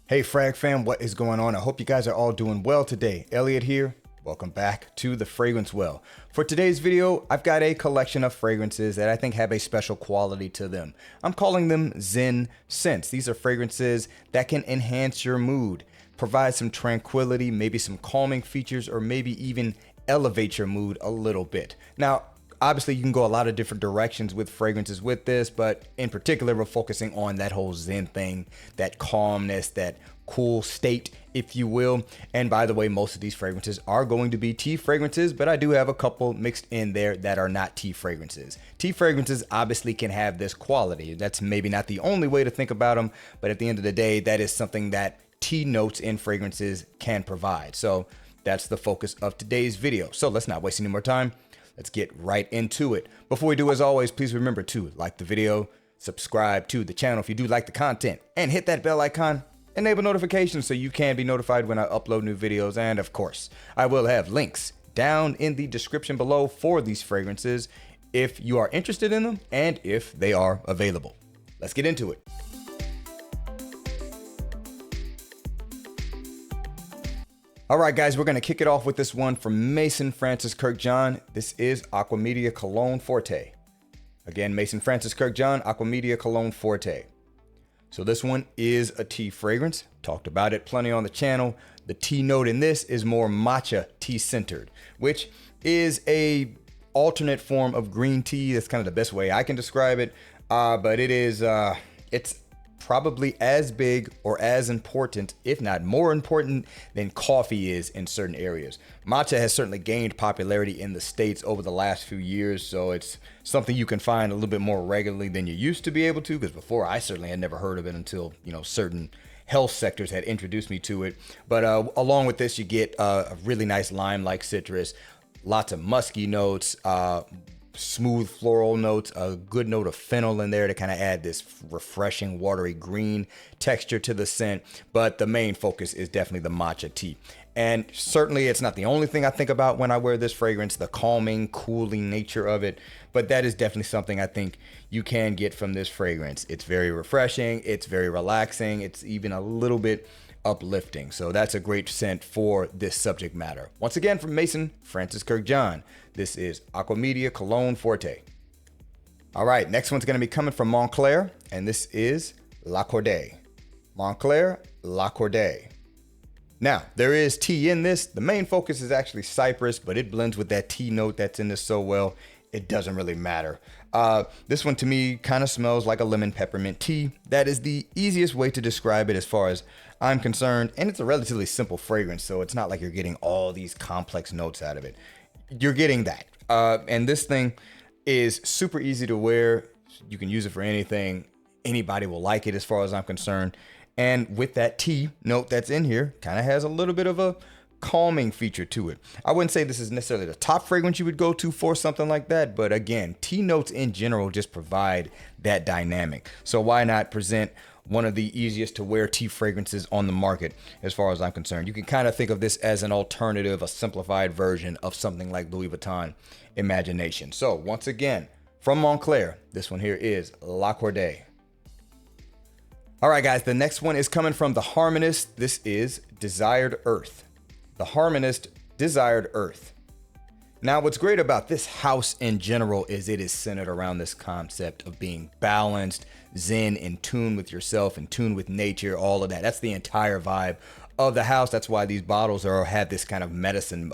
Hey Frag fam, what is going on? I hope you guys are all doing well today. Elliot here. Welcome back to the Fragrance Well. For today's video, I've got a collection of fragrances that I think have a special quality to them. I'm calling them Zen scents. These are fragrances that can enhance your mood, provide some tranquility, maybe some calming features, or maybe even elevate your mood a little bit. Now, obviously, you can go a lot of different directions with fragrances with this, but in particular, we're focusing on that whole Zen thing, that calmness, that cool state, if you will. And by the way, most of these fragrances are going to be tea fragrances, but I do have a couple mixed in there that are not tea fragrances. Tea fragrances obviously can have this quality. That's maybe not the only way to think about them, but at the end of the day, that is something that tea notes in fragrances can provide. So that's the focus of today's video. So let's not waste any more time. Let's get right into it. Before we do, as always, please remember to like the video, subscribe to the channel if you do like the content, and hit that bell icon, enable notifications so you can be notified when I upload new videos. And of course, I will have links down in the description below for these fragrances if you are interested in them and if they are available. Let's get into it. All right, guys, we're going to kick it off with this one from Mason Francis Kirkjohn. This is Aqua Media Cologne Forte. Again, Mason Francis Kirkjohn, Aqua Media Cologne Forte. So this one is a tea fragrance. Talked about it plenty on the channel. The tea note in this is more matcha tea centered, which is a alternate form of green tea. That's kind of the best way I can describe it. But it is, it's probably as big or as important, if not more important, than coffee is in certain areas. Matcha has certainly gained popularity in the States over the last few years, so it's something you can find a little bit more regularly than you used to be able to, because before I certainly had never heard of it until, certain health sectors had introduced me to it. But along with this, you get a really nice lime-like citrus, lots of musky notes, smooth floral notes, a good note of fennel in there to kind of add this refreshing watery green texture to the scent. But the main focus is definitely the matcha tea. And certainly it's not the only thing I think about when I wear this fragrance, the calming, cooling nature of it. But that is definitely something I think you can get from this fragrance. It's very refreshing. It's very relaxing. It's even a little bit uplifting. So that's a great scent for this subject matter. Once again, from Mason Francis Kirkjohn, this is Aqua Media Cologne Forte. All right, next one's going to be coming from Montclair, and this is La Cordée. Montclair, La Cordée. Now, there is tea in this. The main focus is actually cypress, but it blends with that tea note that's in this so well, it doesn't really matter. This one to me kind of smells like a lemon peppermint tea. That is the easiest way to describe it as far as I'm concerned. And it's a relatively simple fragrance, so it's not like you're getting all these complex notes out of it. You're getting that. And this thing is super easy to wear. You can use it for anything. Anybody will like it as far as I'm concerned. And with that tea note that's in here, kind of has a little bit of a calming feature to it. I wouldn't say this is necessarily the top fragrance you would go to for something like that, but again, tea notes in general just provide that dynamic. So why not present one of the easiest to wear tea fragrances on the market as far as I'm concerned? You can kind of think of this as an alternative, a simplified version of something like Louis Vuitton Imagination. So once again, from Montclair, this one here is La Cordée. All right, guys, the next one is coming from The Harmonist. This is Desired Earth. The Harmonist, Desired Earth. Now, what's great about this house in general is it is centered around this concept of being balanced, zen, in tune with yourself, in tune with nature, all of that. That's the entire vibe of the house. That's why these bottles have this kind of medicine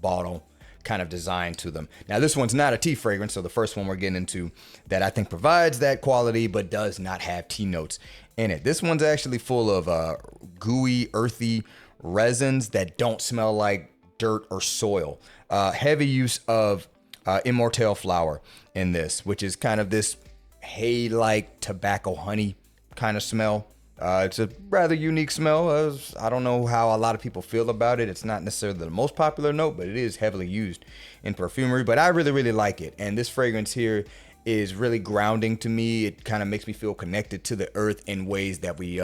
bottle kind of design to them. Now, this one's not a tea fragrance, so the first one we're getting into that I think provides that quality but does not have tea notes in it. This one's actually full of gooey, earthy resins that don't smell like dirt or soil. Heavy use of immortelle flower in this, which is kind of this hay-like tobacco honey kind of smell. It's a rather unique smell. I don't know how a lot of people feel about it. It's not necessarily the most popular note, but it is heavily used in perfumery. But I really, really like it. And this fragrance here is really grounding to me. It kind of makes me feel connected to the earth in ways that we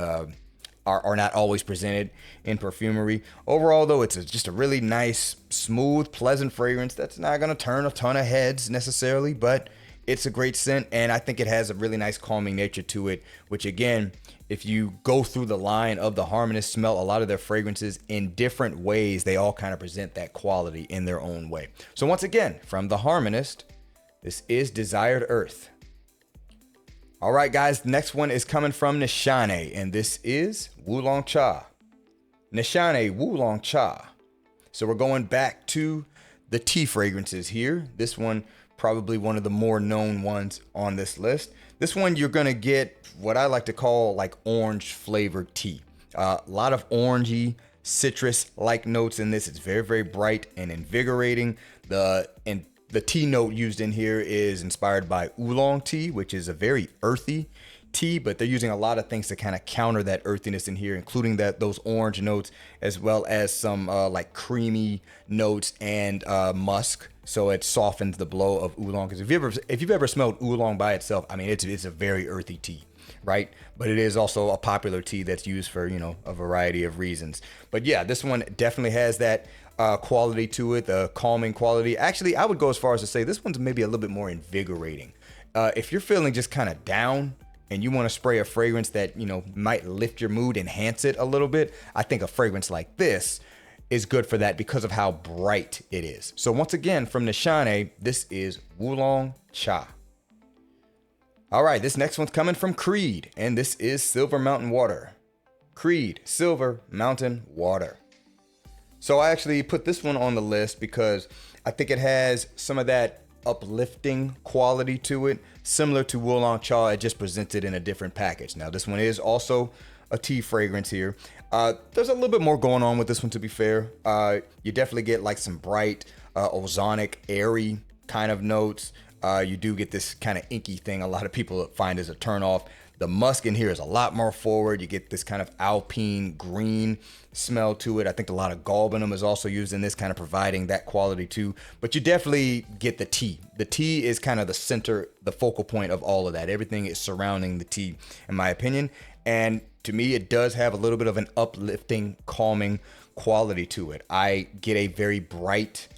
are not always presented in perfumery. Overall, though, it's just a really nice, smooth, pleasant fragrance that's not going to turn a ton of heads necessarily, but it's a great scent, and I think it has a really nice calming nature to it, which again, if you go through the line of the Harmonists, smell a lot of their fragrances in different ways, they all kind of present that quality in their own way. So once again, from the Harmonist, this is Desired Earth. All right, guys, next one is coming from Nishane, and this is Wūlóng Chá. Nishane Wūlóng Chá. So we're going back to the tea fragrances here. This one, probably one of the more known ones on this list. This one, you're going to get what I like to call like orange flavored tea. A lot of orangey, citrus-like notes in this. It's very, very bright and invigorating. The tea note used in here is inspired by oolong tea, which is a very earthy tea, but they're using a lot of things to kind of counter that earthiness in here, including those orange notes, as well as some like creamy notes and musk. So it softens the blow of oolong. Because if you've ever smelled oolong by itself, I mean, it's a very earthy tea, right? But it is also a popular tea that's used for, you know, a variety of reasons. But yeah, this one definitely has that quality to it, the calming quality. Actually, I would go as far as to say this one's maybe a little bit more invigorating. If you're feeling just kind of down and you want to spray a fragrance that, you know, might lift your mood, enhance it a little bit, I think a fragrance like this is good for that because of how bright it is. So once again, from Nishane, this is Wūlóng Chá. All right, this next one's coming from Creed, and this is Silver Mountain Water. Creed, Silver Mountain Water. So I actually put this one on the list because I think it has some of that uplifting quality to it, similar to Wūlóng Chá. It just presents it in a different package. Now, this one is also a tea fragrance here. There's a little bit more going on with this one, to be fair. You definitely get like some bright, ozonic, airy kind of notes. You do get this kind of inky thing a lot of people find as a turnoff. The musk in here is a lot more forward. You get this kind of alpine green smell to it. I think a lot of galbanum is also used in this, kind of providing that quality too. But you definitely get the tea. The tea is kind of the center, the focal point of all of that. Everything is surrounding the tea, in my opinion. And to me, it does have a little bit of an uplifting, calming quality to it. I get a very bright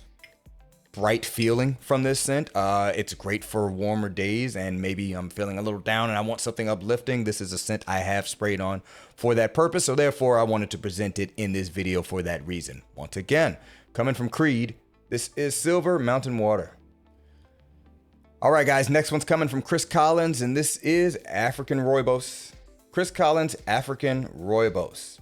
feeling from this scent. It's great for warmer days, and maybe I'm feeling a little down and I want something uplifting. This is a scent I have sprayed on for that purpose, so therefore I wanted to present it in this video for that reason. Once again, coming from Creed, this is Silver Mountain Water. All right, guys, next one's coming from Chris Collins, and this is African Rooibos. Chris Collins, African Rooibos.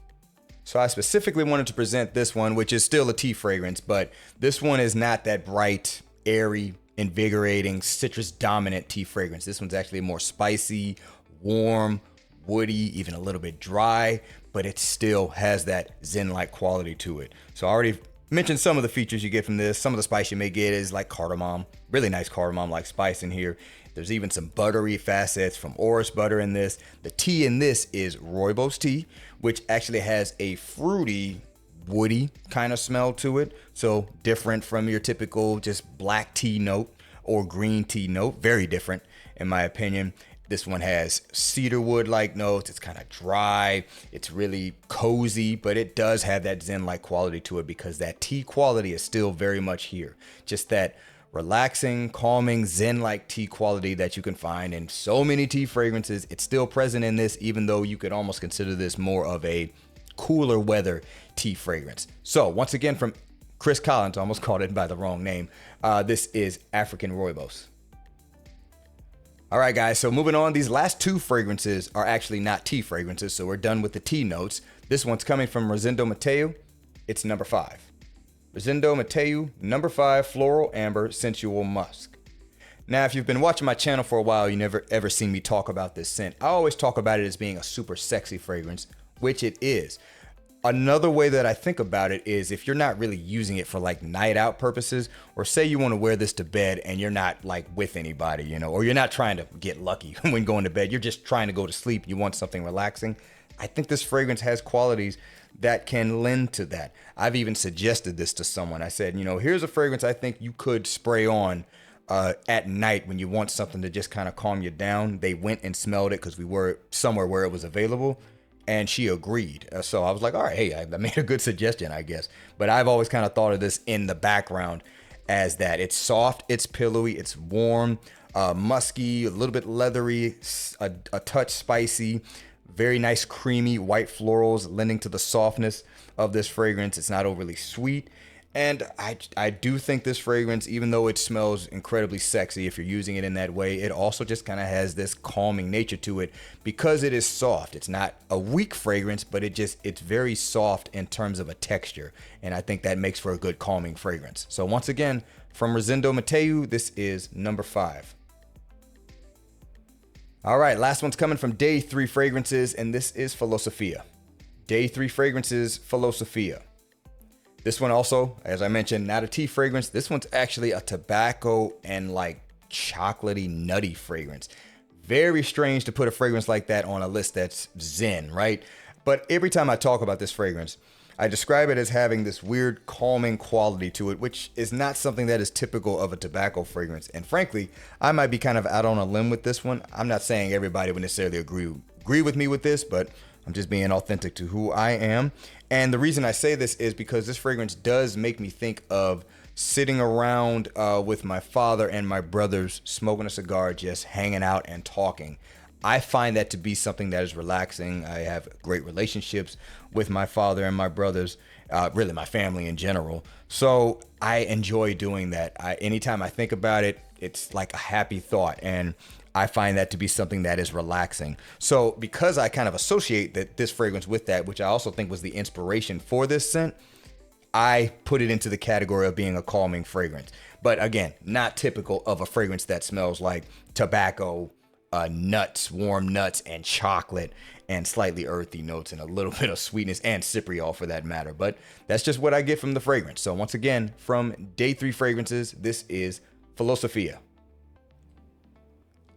So I specifically wanted to present this one, which is still a tea fragrance, but this one is not that bright, airy, invigorating, citrus-dominant tea fragrance. This one's actually more spicy, warm, woody, even a little bit dry, but it still has that zen-like quality to it. So I already mentioned some of the features you get from this. Some of the spice you may get is like cardamom, really nice cardamom-like spice in here. There's even some buttery facets from orris butter in this. The tea in this is Rooibos tea, which actually has a fruity, woody kind of smell to it. So different from your typical just black tea note or green tea note. Very different, in my opinion. This one has cedarwood-like notes. It's kind of dry. It's really cozy, but it does have that zen-like quality to it because that tea quality is still very much here. Just that relaxing, calming, zen-like tea quality that you can find in so many tea fragrances. It's still present in this, even though you could almost consider this more of a cooler weather tea fragrance. So once again, from Chris Collins, I almost called it by the wrong name. This is African Rooibos. All right, guys, so moving on, these last two fragrances are actually not tea fragrances, so we're done with the tea notes. This one's coming from Rosendo Mateo. It's number 5. Rosendo Mateo, number 5, Floral Amber Sensual Musk. Now, if you've been watching my channel for a while, you never ever seen me talk about this scent. I always talk about it as being a super sexy fragrance, which it is. Another way that I think about it is if you're not really using it for like night out purposes, or say you want to wear this to bed and you're not like with anybody, you know, or you're not trying to get lucky when going to bed, you're just trying to go to sleep, you want something relaxing. I think this fragrance has qualities that can lend to that. I've even suggested this to someone. I said, you know, here's a fragrance I think you could spray on at night when you want something to just kind of calm you down. They went and smelled it because we were somewhere where it was available, and she agreed. So I was like, all right, hey, I made a good suggestion, I guess. But I've always kind of thought of this in the background as that. It's soft, it's pillowy, it's warm. musky, a little bit leathery, a touch spicy, very nice creamy white florals lending to the softness of this fragrance. It's not overly sweet. And I do think this fragrance, even though it smells incredibly sexy if you're using it in that way, it also just kind of has this calming nature to it because it is soft. It's not a weak fragrance, but it's very soft in terms of a texture. And I think that makes for a good calming fragrance. So once again, from Rosendo Mateu, this is number 5. All right, last one's coming from Day 3 Fragrances, and this is Filosofia. Day 3 Fragrances, Filosofia. This one also, as I mentioned, not a tea fragrance. This one's actually a tobacco and like chocolatey, nutty fragrance. Very strange to put a fragrance like that on a list that's zen, right? But every time I talk about this fragrance, I describe it as having this weird calming quality to it, which is not something that is typical of a tobacco fragrance. And frankly, I might be kind of out on a limb with this one. I'm not saying everybody would necessarily agree with me with this, but I'm just being authentic to who I am. And the reason I say this is because this fragrance does make me think of sitting around with my father and my brothers, smoking a cigar, just hanging out and talking. I find that to be something that is relaxing. I have great relationships with my father and my brothers, really my family in general. So I enjoy doing that. Anytime I think about it, it's like a happy thought. And I find that to be something that is relaxing. So because I kind of associate this fragrance with that, which I also think was the inspiration for this scent, I put it into the category of being a calming fragrance. But again, not typical of a fragrance that smells like tobacco, nuts, warm nuts, and chocolate, and slightly earthy notes, and a little bit of sweetness, and cypriol for that matter. But that's just what I get from the fragrance. So once again, from Day 3 Fragrances, this is Filosofia.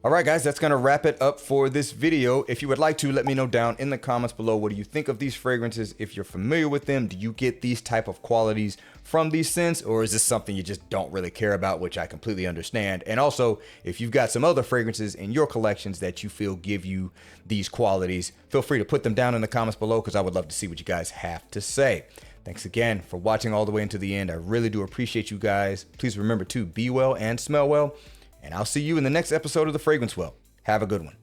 All right, guys, that's going to wrap it up for this video. If you would like to, let me know down in the comments below. What do you think of these fragrances? If you're familiar with them, do you get these type of qualities from these scents? Or is this something you just don't really care about, which I completely understand? And also, if you've got some other fragrances in your collections that you feel give you these qualities, feel free to put them down in the comments below because I would love to see what you guys have to say. Thanks again for watching all the way into the end. I really do appreciate you guys. Please remember to be well and smell well. And I'll see you in the next episode of The Fragrance Well. Have a good one.